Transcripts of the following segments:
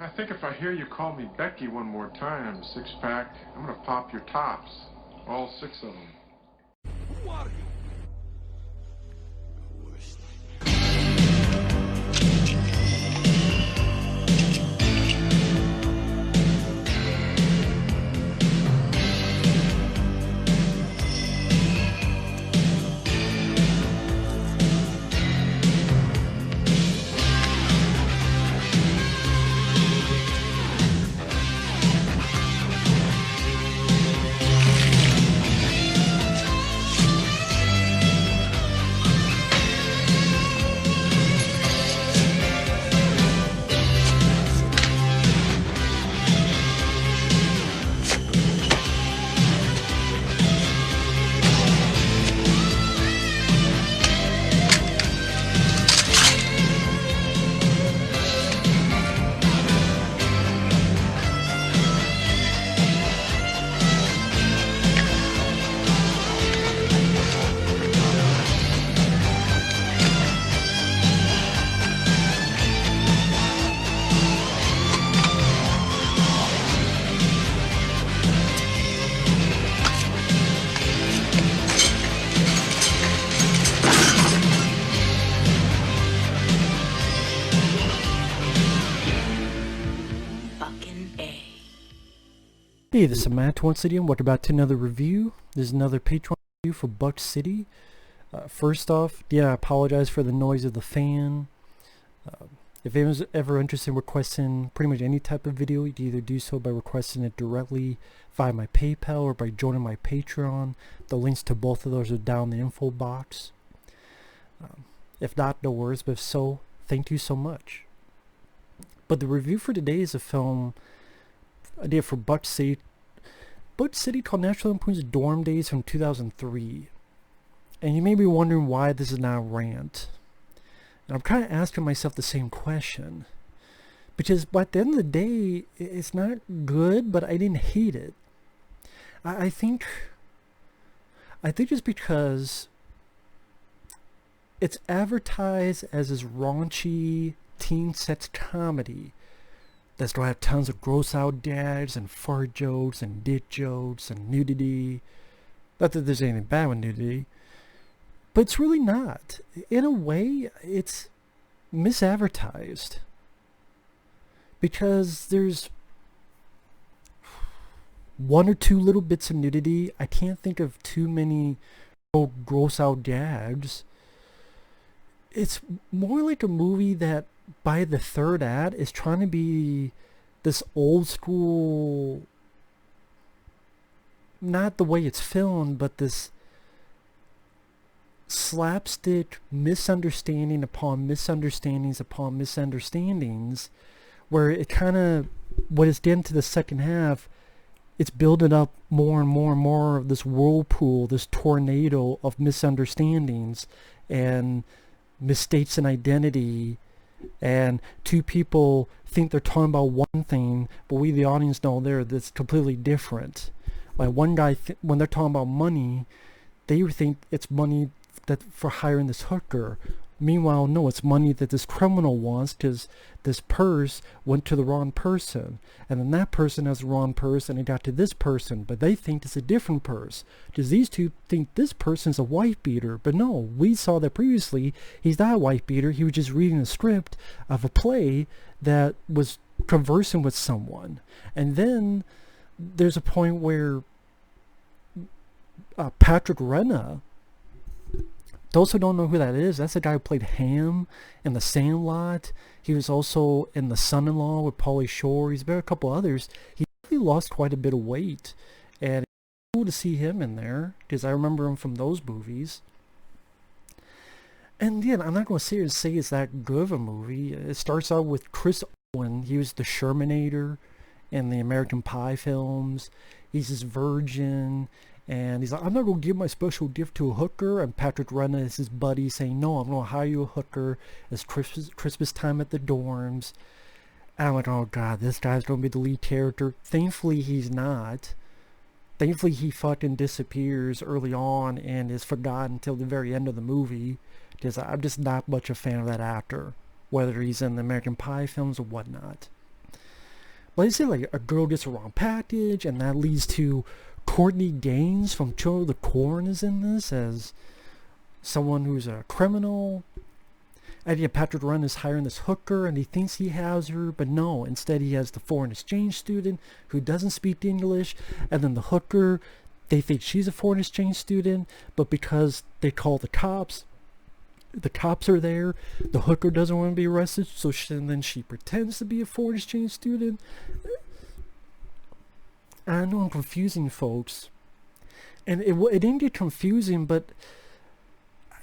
I think if I hear you call me Becky one more time, six-pack, I'm gonna pop your tops. All six of them. Who are you? Hey, this is Matt once again. Welcome back to another review. This is another Patreon review for Buck City. First off, I apologize for the noise of the fan. If anyone's ever interested in requesting pretty much any type of video, you can either do so by requesting it directly via my PayPal or by joining my Patreon. The links to both of those are down in the info box. If not, no worries, but if so, thank you so much. But the review for today is a film I did for Buck City called National Lampoon's Dorm Daze from 2003. And you may be wondering why this is not a rant. And I'm kind of asking myself the same question. Because at the end of the day, it's not good, but I didn't hate it. I think just because it's advertised as this raunchy teen sex comedy that's going to have tons of gross out dads and fart jokes and dick jokes and nudity. Not that there's anything bad with nudity, but it's really not. In a way, it's misadvertised. Because there's one or two little bits of nudity. I can't think of too many gross out gags. It's more like a movie that by the third act is trying to be this old school, not the way it's filmed, but this slapstick misunderstanding upon misunderstandings upon misunderstandings, where it kind of, when it's getting to the second half, it's building up more and more and more of this whirlpool, this tornado of misunderstandings and mistakes in identity. And two people think they're talking about one thing, but we the audience know that's completely different. Like one guy, when they're talking about money, they think it's money that for hiring this hooker. Meanwhile, no, it's money that this criminal wants because this purse went to the wrong person. And then that person has the wrong purse and it got to this person. But they think it's a different purse. Because these two think this person's a wife beater. But no, we saw that previously. He's not a wife beater. He was just reading a script of a play that was conversing with someone. And then there's a point where Patrick Renna, those who don't know who that is, that's the guy who played Ham in The Sandlot. He was also in The Son-in-Law with Pauly Shore. He's been a couple others. He really lost quite a bit of weight. And it's cool to see him in there, because I remember him from those movies. And yeah, I'm not going to sit here and say it's that good of a movie. It starts out with Chris Owen. He was the Shermanator in the American Pie films. He's this virgin. And he's like, I'm not going to give my special gift to a hooker. And Patrick Renna is his buddy saying, no, I'm going to hire you a hooker. It's Christmas time at the dorms. And I'm like, oh God, this guy's going to be the lead character. Thankfully, he's not. Thankfully, he fucking disappears early on and is forgotten until the very end of the movie. Because I'm just not much a fan of that actor. Whether he's in the American Pie films or whatnot. let's say like a girl gets a wrong package, and that leads to Courtney Gaines from Children of the Corn is in this as someone who's a criminal. And yeah, Patrick Renna is hiring this hooker, and he thinks he has her, but no. Instead, he has the foreign exchange student who doesn't speak English, and then the hooker, they think she's a foreign exchange student, but because they call the cops are there. The hooker doesn't want to be arrested, so then she pretends to be a foreign exchange student. I know I'm confusing folks, and it didn't get confusing, but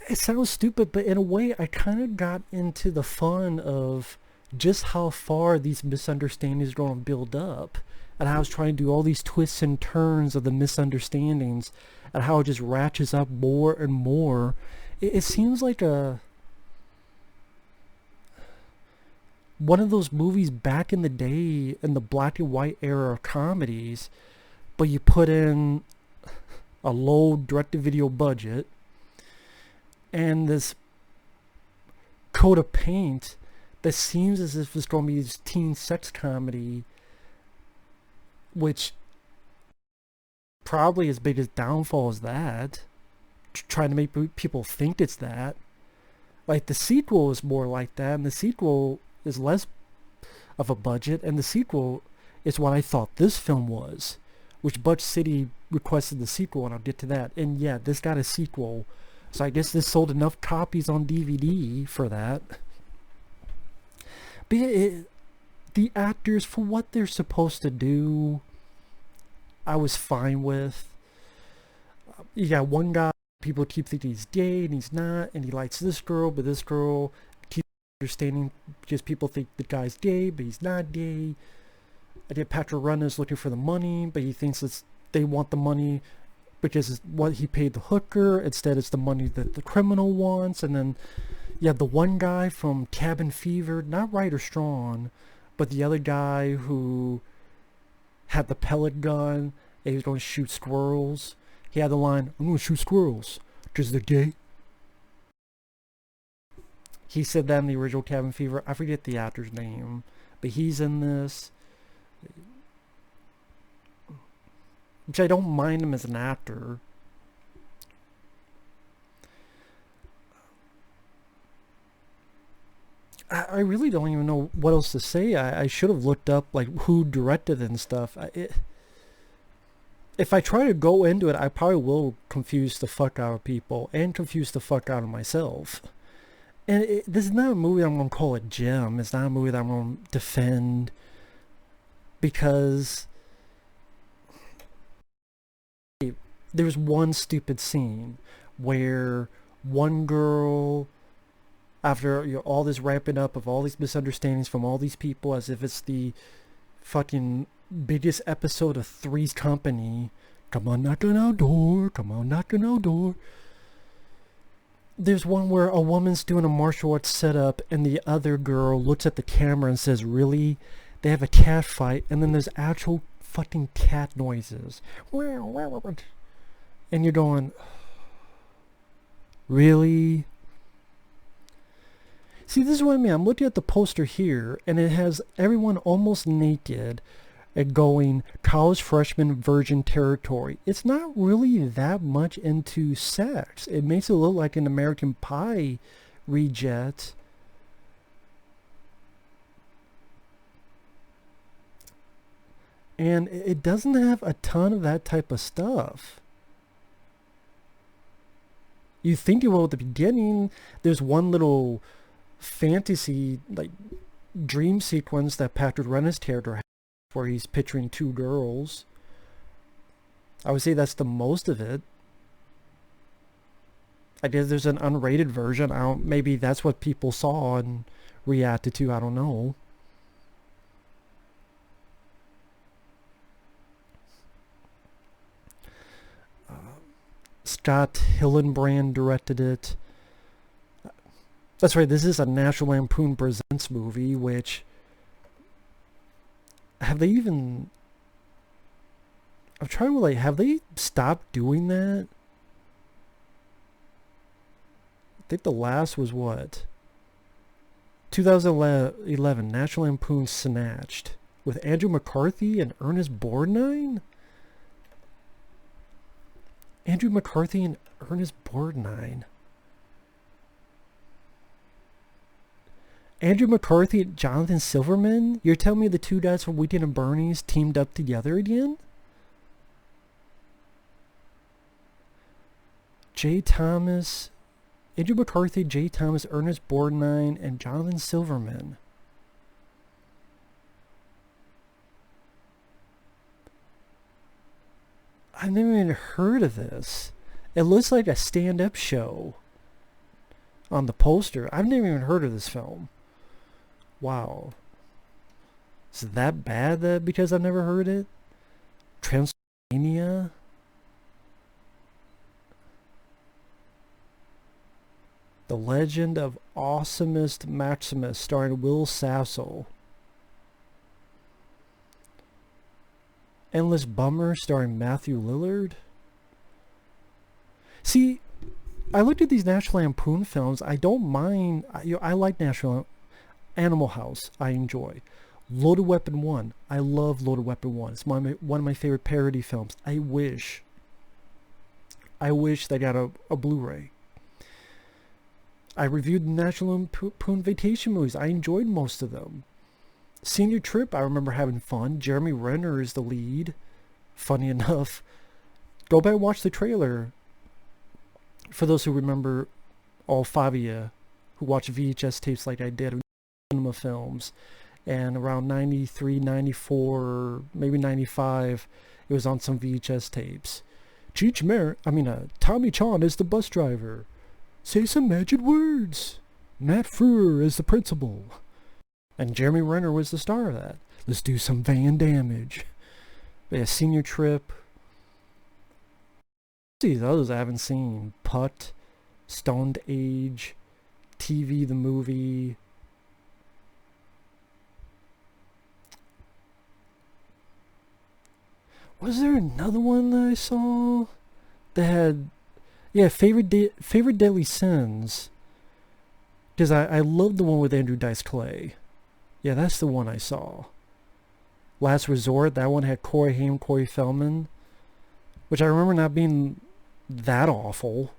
it sounds stupid, but in a way I kind of got into the fun of just how far these misunderstandings are going to build up, and how I was trying to do all these twists and turns of the misunderstandings, and how it just ratchets up more and more. It seems like one of those movies back in the day in the black and white era of comedies, but you put in a low direct-to-video budget and this coat of paint that seems as if it's going to be this teen sex comedy, which probably as big as downfall as that, trying to make people think it's that. Like the sequel is more like that, and the sequel is less of a budget, and the sequel is what I thought this film was, which Butch City requested the sequel, and I'll get to that. And yeah, this got a sequel, so I guess this sold enough copies on DVD for that. But yeah, the actors, for what they're supposed to do, I was fine with. You got one guy, people keep thinking he's gay, and he's not, and he likes this girl, but this girl keeps understanding because people think the guy's gay, but he's not gay. I get Patrick Renna is looking for the money, but he thinks they want the money because it's what he paid the hooker. Instead, it's the money that the criminal wants. And then you have the one guy from Cabin Fever, not Ryder Strong, but the other guy who had the pellet gun and he was going to shoot squirrels. He had the line, "I'm going to shoot squirrels because they're gay." He said that in the original Cabin Fever. I forget the actor's name, but he's in this. Which I don't mind him as an actor. I really don't even know what else to say. I should have looked up like who directed it and stuff. If I try to go into it, I probably will confuse the fuck out of people and confuse the fuck out of myself. And this is not a movie I'm going to call a gem. It's not a movie that I'm going to defend, because there's one stupid scene where one girl, after all this ramping up of all these misunderstandings from all these people, as if it's the fucking biggest episode of Three's Company. Come on, knock on our door. Come on, knock on our door. There's one where a woman's doing a martial arts setup and the other girl looks at the camera and says, "Really?" They have a cat fight, and then there's actual fucking cat noises. And you're going, really? See, this is what I mean. I'm looking at the poster here, and it has everyone almost naked and going college freshman virgin territory. It's not really that much into sex. It makes it look like an American Pie reject. And it doesn't have a ton of that type of stuff. You think it will at the beginning. There's one little fantasy, like, dream sequence that Patrick Renna's character has where he's picturing two girls. I would say that's the most of it. I guess there's an unrated version. Maybe that's what people saw and reacted to. I don't know. Scott Hillenbrand directed it. That's right, this is a National Lampoon Presents movie, which... Have they even... I'm trying to, like, have they stopped doing that? I think the last was what? 2011, National Lampoon Snatched. with Andrew McCarthy and Ernest Borgnine? Andrew McCarthy and Ernest Borgnine. Andrew McCarthy and Jonathan Silverman? You're telling me the two guys from Weekend and Bernie's teamed up together again? Jay Thomas, Andrew McCarthy, Jay Thomas, Ernest Borgnine, and Jonathan Silverman. I've never even heard of this. It looks like a stand-up show on the poster. I've never even heard of this film. Wow. Is it that bad that because I've never heard it? Transylvania? The Legend of Awesomest Maximus, starring Will Sasso. Endless Bummer, starring Matthew Lillard. See, I looked at these National Lampoon films. I don't mind. I like National Animal House. I enjoy. Loaded Weapon 1. I love Loaded Weapon 1. It's one of my favorite parody films. I wish they got a Blu-ray. I reviewed the National Lampoon Vacation movies. I enjoyed most of them. Senior Trip, I remember having fun. Jeremy Renner is the lead. Funny enough. Go back and watch the trailer. For those who remember, all 5 of you who watch VHS tapes like I did of cinema films. And around 93, 94, maybe 95, it was on some VHS tapes. Tommy Chon is the bus driver. Say some magic words. Matt Frewer is the principal. And Jeremy Renner was the star of that. Let's do some van damage. But yeah, Senior Trip. These others I haven't seen. Putt, Stoned Age, TV the Movie. Was there another one that I saw that had... Yeah, Favorite Deadly Sins. Because I love the one with Andrew Dice Clay. Yeah, that's the one I saw. Last Resort, that one had Corey Haim, Corey Feldman. Which I remember not being that awful.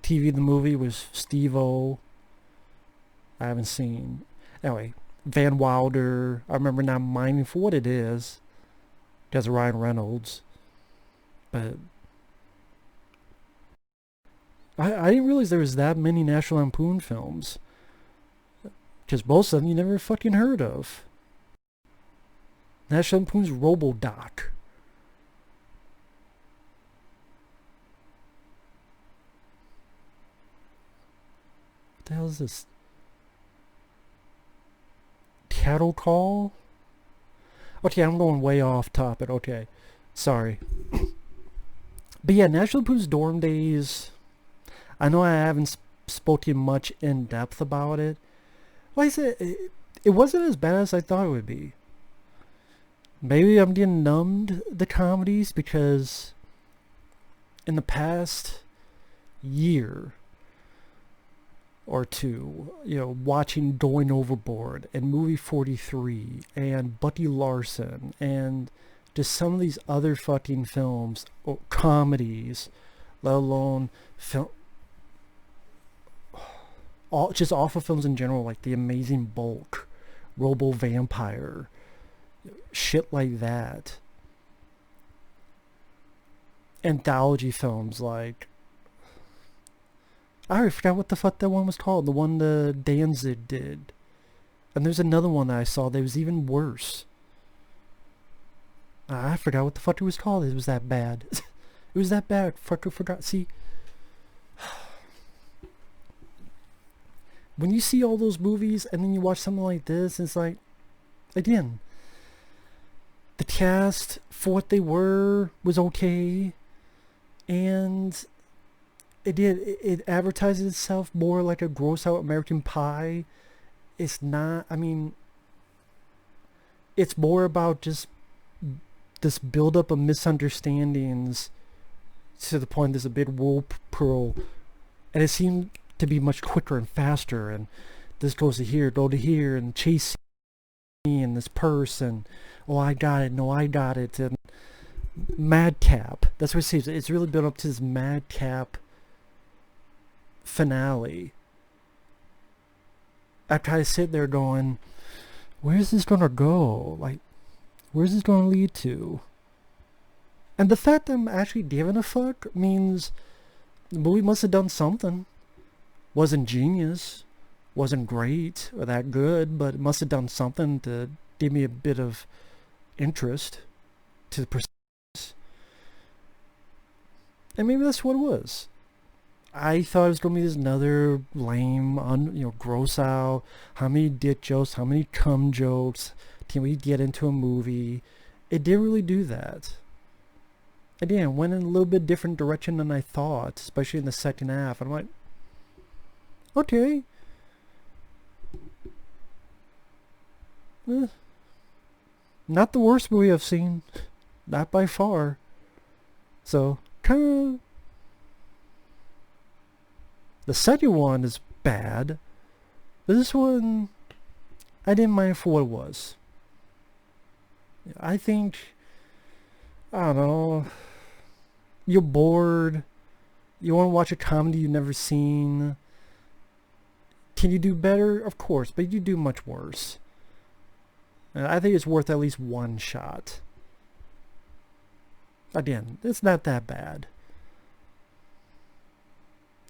TV the Movie was Steve-O. I haven't seen. Anyway, Van Wilder. I remember not minding for what it is. Because of Ryan Reynolds. But... I didn't realize there was that many National Lampoon films. Because most of them you never fucking heard of. National Lampoon's Robodoc. What the hell is this? Cattle Call? Okay, I'm going way off topic. Okay, sorry. But yeah, National Lampoon's Dorm Daze... I know I haven't spoken much in depth about it. Like I said, it wasn't as bad as I thought it would be. Maybe I'm getting numbed the comedies because in the past year or two, watching Going Overboard and Movie 43 and Bucky Larson and just some of these other fucking films or comedies, let alone just awful films in general, like The Amazing Bulk, Robo Vampire, shit like that. Anthology films like... I already forgot what the fuck that one was called. The one the Danzig did. And there's another one that I saw that was even worse. I forgot what the fuck it was called. It was that bad. It was that bad. Fuck, I forgot. See... When you see all those movies and then you watch something like this, it's like, again, the cast for what they were was okay, and it advertises itself more like a gross out American Pie. It's not, it's more about just this buildup of misunderstandings to the point there's a big whirlpool, and it seemed to be much quicker and faster, and this goes to here, go to here, and chase me and this purse and, oh, I got it, no, I got it, and madcap. That's what it seems. It's really built up to this madcap finale. After I sit there going, where's this gonna go? Like, where's this gonna lead to? And the fact that I'm actually giving a fuck means the movie must have done something. Wasn't genius, wasn't great or that good, but it must have done something to give me a bit of interest to the process. And maybe that's what it was. I thought it was going to be this another lame, gross out, how many dick jokes, how many cum jokes can we get into a movie? It didn't really do that. Again, it went in a little bit different direction than I thought, especially in the second half. And I'm like, okay. Not the worst movie I've seen. Not by far. So, kind of... The second one is bad, but this one, I didn't mind for what it was. I think, I don't know, you're bored, you want to watch a comedy you've never seen. Can you do better? Of course, but you do much worse. And I think it's worth at least one shot. Again, it's not that bad.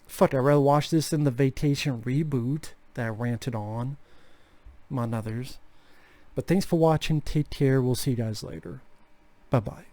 Fuck, I'd rather watch this than the Vacation reboot that I ranted on, among others. But thanks for watching. Take care. We'll see you guys later. Bye-bye.